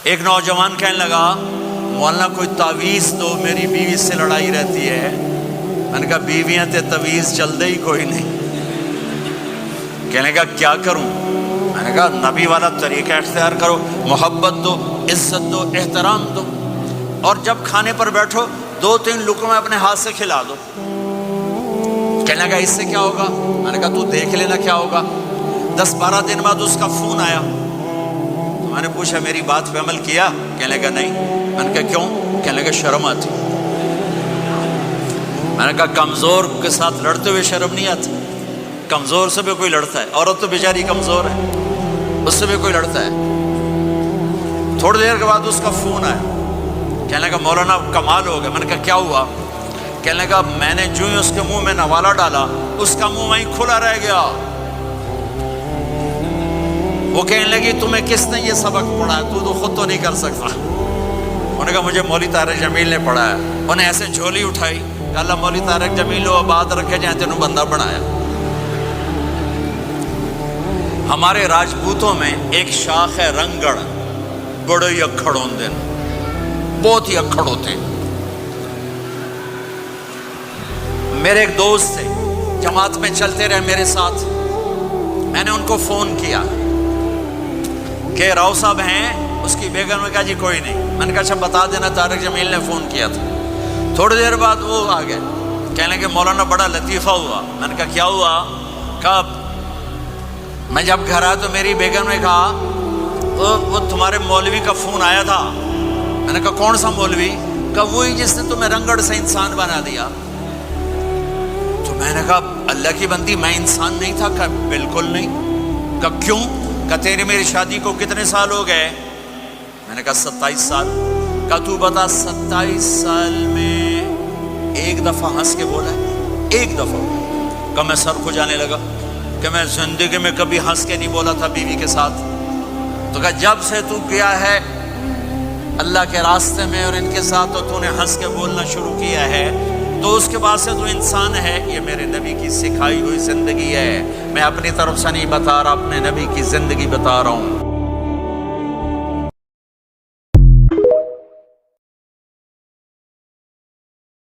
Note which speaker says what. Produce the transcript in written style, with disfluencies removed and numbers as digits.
Speaker 1: ایک نوجوان کہنے لگا مولانا کوئی تعویذ دو، میری بیوی سے لڑائی رہتی ہے۔ میں نے کہا بیویاں تے تعویذ چل دے ہی کوئی نہیں۔ کہنے کا کیا کروں؟ میں نے کہا نبی والا طریقہ اختیار کرو، محبت دو، عزت دو، احترام دو، اور جب کھانے پر بیٹھو 2-3 لقمے اپنے ہاتھ سے کھلا دو۔ کہنے لگا اس سے کیا ہوگا؟ میں نے کہا تو دیکھ لینا کیا ہوگا۔ 10-12 دن بعد اس کا فون آیا، تو میں نے پوچھا میری بات پہ عمل کیا؟ کہنے لگا نہیں۔ میں نے کہا کیوں؟ کہنے لگا شرم آتی۔ میں نے کہا کمزور کے ساتھ لڑتے ہوئے شرم نہیں آتی؟ کمزور سے بھی کوئی لڑتا ہے، عورت تو بیچاری کمزور ہے، اس سے بھی کوئی لڑتا ہے۔ تھوڑی دیر کے بعد اس کا فون آیا، کہنے لگا مولانا کمال ہو گیا۔ میں نے کہا کیا ہوا؟ کہنے لگا میں نے جو ہی اس کے منہ میں نوالا ڈالا، اس کا منہ وہیں کھلا رہ گیا۔ وہ کہنے لگی تمہیں کس نے یہ سبق پڑھا ہے؟ تو خود تو نہیں کر سکتا۔ انہوں نے کہا مجھے مولوی طارق جمیل نے پڑھایا۔ انہیں ایسے جھولی اٹھائی کہ اللہ مولوی طارق جمیل ہو آباد رکھے جہاں تینوں بندہ بنایا۔ ہمارے راجپوتوں میں ایک شاخ ہے رنگڑ، بڑے ہی اکھڑ ہوندے، بہت ہی اکھڑ ہوتے۔ میرے ایک دوست تھے، جماعت میں چلتے رہے میرے ساتھ۔ میں نے ان کو فون کیا کہ راؤ صاحب ہیں؟ اس کی بیگم نے کہا جی کوئی نہیں۔ میں نے کہا اچھا بتا دینا طارق جمیل نے فون کیا تھا۔ تھوڑی دیر بعد وہ آ گئے، کہنے کہ مولانا بڑا لطیفہ ہوا۔ میں نے کہا کیا ہوا؟ کہا میں جب گھر آیا تو میری بیگم نے کہا وہ تمہارے مولوی کا فون آیا تھا۔ میں نے کہا کون سا مولوی؟ کہا وہی جس نے تمہیں رنگڑ سے انسان بنا دیا۔ تو میں نے کہا اللہ کی بندی میں انسان نہیں تھا؟ کہا بالکل نہیں۔ کہا کیوں؟ کہا تیری میری شادی کو کتنے سال ہو گئے؟ میں نے کہا 27 سال۔ کہا تو بتا 27 سال میں ایک دفعہ ہنس کے بولا ہے؟ ایک دفعہ؟ کہا میں سر کو جانے لگا کہ میں زندگی میں کبھی ہنس کے نہیں بولا تھا بیوی کے ساتھ۔ تو کہا جب سے تو گیا ہے اللہ کے راستے میں اور ان کے ساتھ تو تو نے ہنس کے بولنا شروع کیا ہے، تو اس کے بعد سے تو انسان ہے۔ یہ میرے نبی کی سکھائی ہوئی زندگی ہے، میں اپنی طرف سے نہیں بتا رہا، اپنے نبی کی زندگی بتا رہا ہوں۔